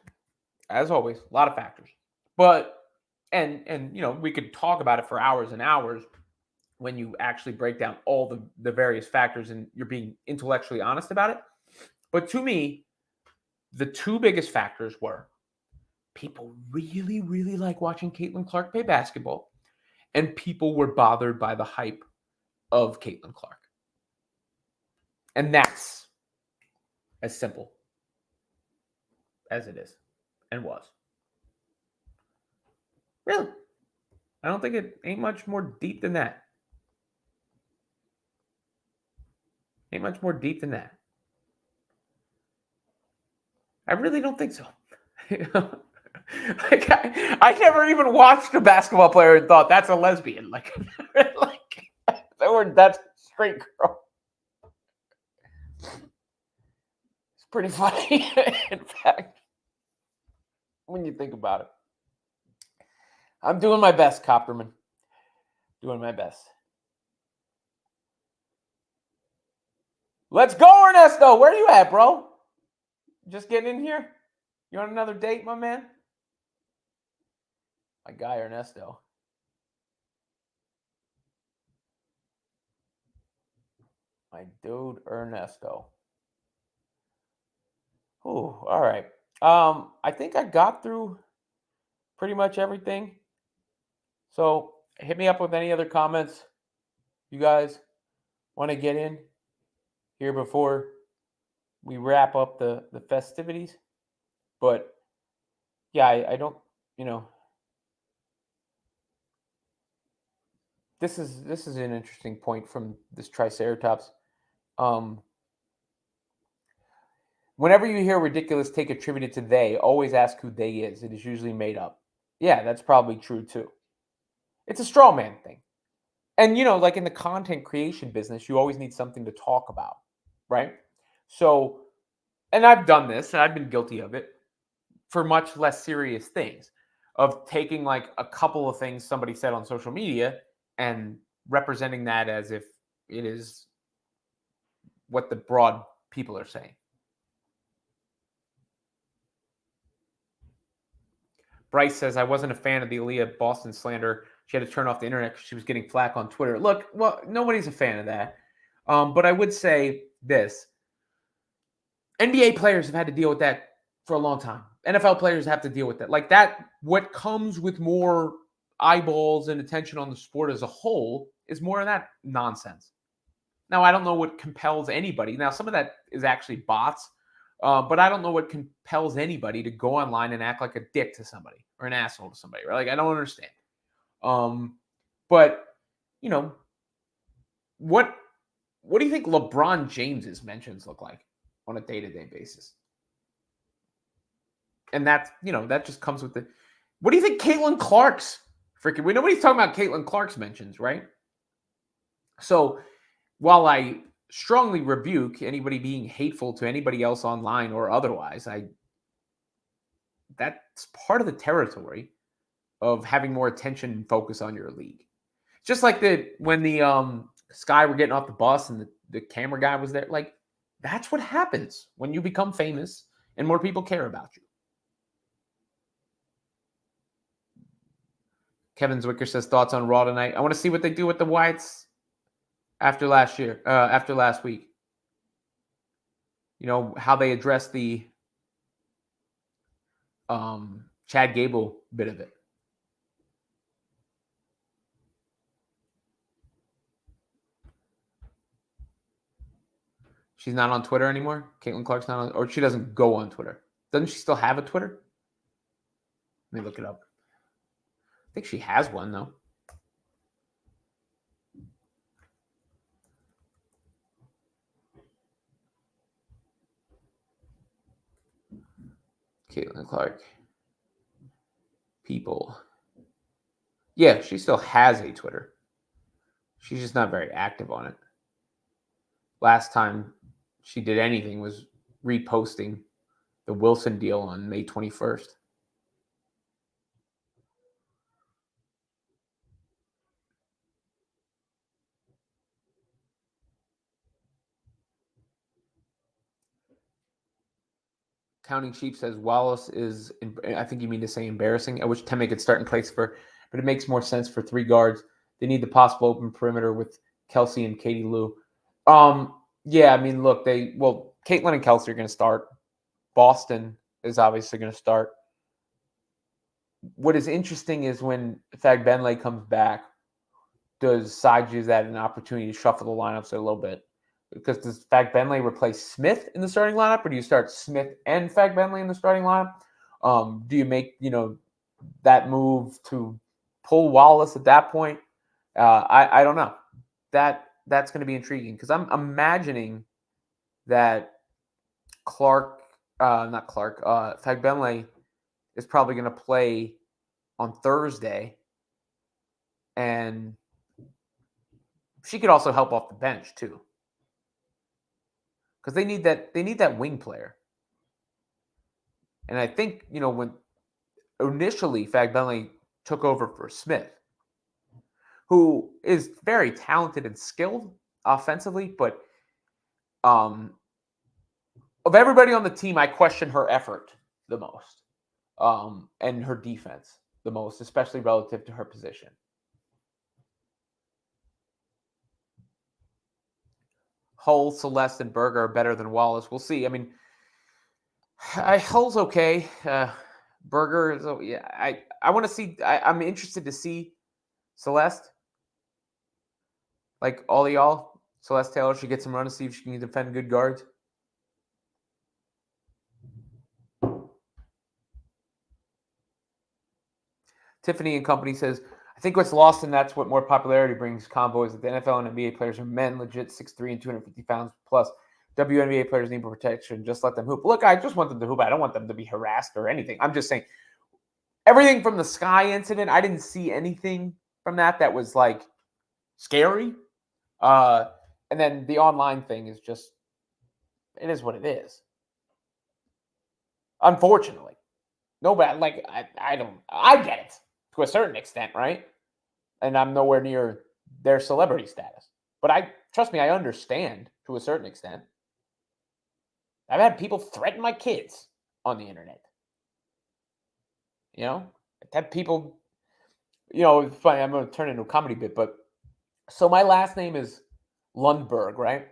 as always, a lot of factors. But, and we could talk about it for hours and hours when you actually break down all the various factors and you're being intellectually honest about it. But to me, the two biggest factors were people really, really like watching Caitlin Clark play basketball, and people were bothered by the hype of Caitlin Clark. And that's as simple as it is and was. Really. I don't think it ain't much more deep than that. I really don't think so. Like I never even watched a basketball player and thought that's a lesbian. Like that's a straight girl. It's pretty funny, in fact, when you think about it. I'm doing my best, Copperman. Doing my best. Let's go, Ernesto. Where are you at, bro? Just getting in here? You on another date, my man? My guy, Ernesto. My dude Ernesto. Oh, all right. I think I got through pretty much everything. So hit me up with any other comments you guys want to get in here before we wrap up the festivities. But yeah, I don't, you know, this is an interesting point from this Triceratops. Um, Whenever you hear ridiculous take attributed to they, always ask who they is. It is usually made up. Yeah, that's probably true too. It's a straw man thing. And like in the content creation business, you always need something to talk about, right? So, and I've done this, and I've been guilty of it for much less serious things, of taking like a couple of things somebody said on social media and representing that as if it is what the broad people are saying. Bryce says, I wasn't a fan of the Aaliyah Boston slander. She had to turn off the internet because she was getting flack on Twitter. Look, well, nobody's a fan of that. But I would say this. NBA players have had to deal with that for a long time. NFL players have to deal with that. Like that, what comes with more eyeballs and attention on the sport as a whole is more of that nonsense. Now, I don't know what compels anybody. Now, some of that is actually bots, but I don't know what compels anybody to go online and act like a dick to somebody or an asshole to somebody. Right? Like, I don't understand. But you know, what what do you think LeBron James's mentions look like on a day-to-day basis? And that just comes with the. What do you think Caitlin Clark's freaking? Nobody's talking about Caitlin Clark's mentions, right? So while I strongly rebuke anybody being hateful to anybody else online or otherwise, that's part of the territory of having more attention and focus on your league. Just like when the Sky were getting off the bus and the camera guy was there, like that's what happens when you become famous and more people care about you. Kevin Zwicker says thoughts on Raw tonight. I want to see what they do with the Wyatts after last week. How they address the Chad Gable bit of it. She's not on Twitter anymore. Caitlin Clark's not on, or she doesn't go on Twitter. Doesn't she still have a Twitter? Let me look it up. I think she has one though. Caitlin Clark. People. Yeah, she still has a Twitter. She's just not very active on it. Last time she did anything was reposting the Wilson deal on May 21st. Counting Sheep says Wallace is, I think you mean to say embarrassing. I wish Temme could start in place but it makes more sense for three guards. They need the possible open perimeter with Kelsey and Katie Lou. Yeah, I mean, look, Caitlin and Kelsey are going to start. Boston is obviously going to start. What is interesting is when Fagbenle comes back, does Side use that an opportunity to shuffle the lineups a little bit? Because does Fagbenle replace Smith in the starting lineup, or do you start Smith and Fagbenle in the starting lineup? Do you make that move to pull Wallace at that point? I don't know. That's going to be intriguing because I'm imagining that Fagbenle is probably going to play on Thursday, and she could also help off the bench too, because they need that wing player. And I think when initially Fagbenle took over for Smith, who is very talented and skilled offensively, but of everybody on the team, I question her effort the most, and her defense the most, especially relative to her position. Hull, Celeste, and Berger are better than Wallace. We'll see. I mean, Hull's okay. Berger, so yeah. I want to see. I'm interested to see Celeste. Like all of y'all, Celeste Taylor should get some run to see if she can defend good guards. Tiffany and Company says, I think what's lost in that's what more popularity brings convo is that the NFL and NBA players are men, legit 6'3" and 250 pounds plus. WNBA players need protection. Just let them hoop. Look, I just want them to hoop. I don't want them to be harassed or anything. I'm just saying everything from the Sky incident, I didn't see anything from that was like scary. And then the online thing is just, it is what it is. Unfortunately. Nobody, like, I get it to a certain extent, right? And I'm nowhere near their celebrity status. But trust me, I understand to a certain extent. I've had people threaten my kids on the internet. You know, I've had people, it's funny, I'm going to turn into a comedy bit, but so my last name is Lundberg, right?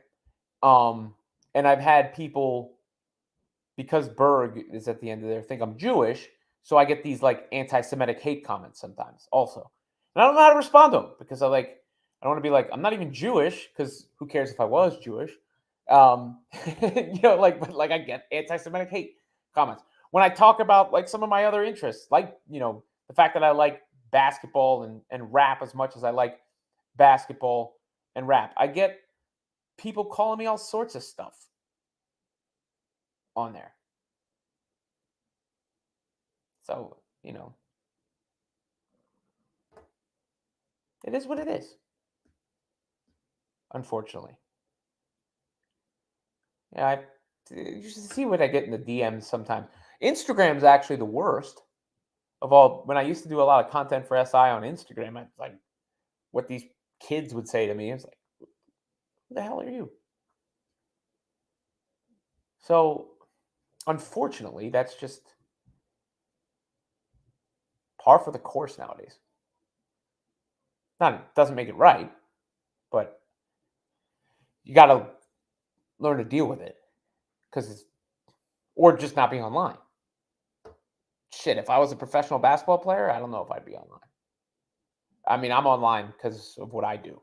And I've had people, because Berg is at the end of there, think I'm Jewish, so I get these like anti-Semitic hate comments sometimes also. And I don't know how to respond to them because I don't want to be like, I'm not even Jewish, because who cares if I was Jewish? But I get anti-Semitic hate comments. When I talk about like some of my other interests, like, the fact that I like basketball and rap as much as I like basketball and rap, I get people calling me all sorts of stuff on there. So, it is what it is. Unfortunately. Yeah, you should see what I get in the DMs sometimes. Instagram's actually the worst of all. When I used to do a lot of content for SI on Instagram, it's like what these kids would say to me. It's like, who the hell are you? So, unfortunately, that's just par for the course nowadays. It doesn't make it right, but you got to learn to deal with it, or just not being online. Shit, if I was a professional basketball player, I don't know if I'd be online. I mean, I'm online because of what I do,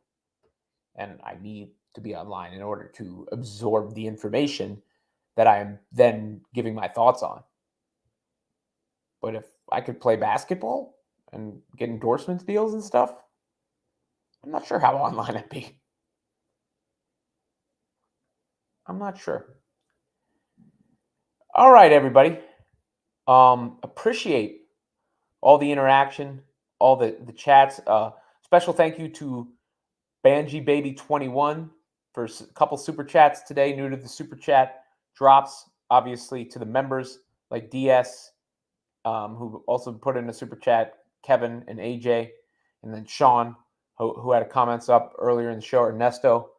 and I need to be online in order to absorb the information that I am then giving my thoughts on. But if I could play basketball and get endorsement deals and stuff, I'm not sure how online I'd be. I'm not sure. All right, everybody. Appreciate all the interaction, all the chats. Special thank you to Banji Baby 21 for a couple super chats today. New to the super chat drops, obviously, to the members like DS, who also put in a super chat, Kevin and AJ, and then Sean, who had comments up earlier in the show, Ernesto.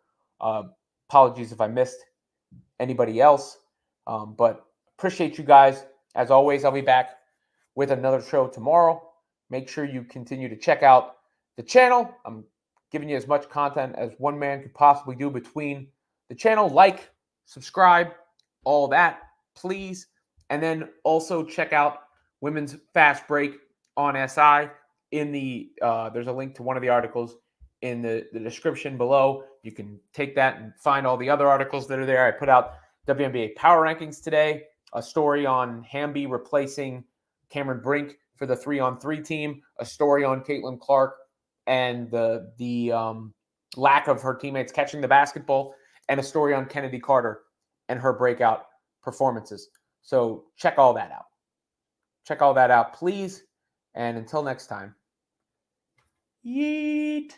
Apologies if I missed anybody else, but appreciate you guys. As always, I'll be back with another show tomorrow. Make sure you continue to check out the channel. I'm giving you as much content as one man could possibly do between the channel. Like, subscribe, all that, please. And then also check out Women's Fast Break on SI. There's a link to one of the articles in the description below. You can take that and find all the other articles that are there. I put out WNBA power rankings today, a story on Hamby replacing Cameron Brink for the 3-on-3 team, a story on Caitlin Clark and the lack of her teammates catching the basketball, and a story on Kennedy Carter and her breakout performances. So check all that out. Check all that out, please. And until next time, yeet.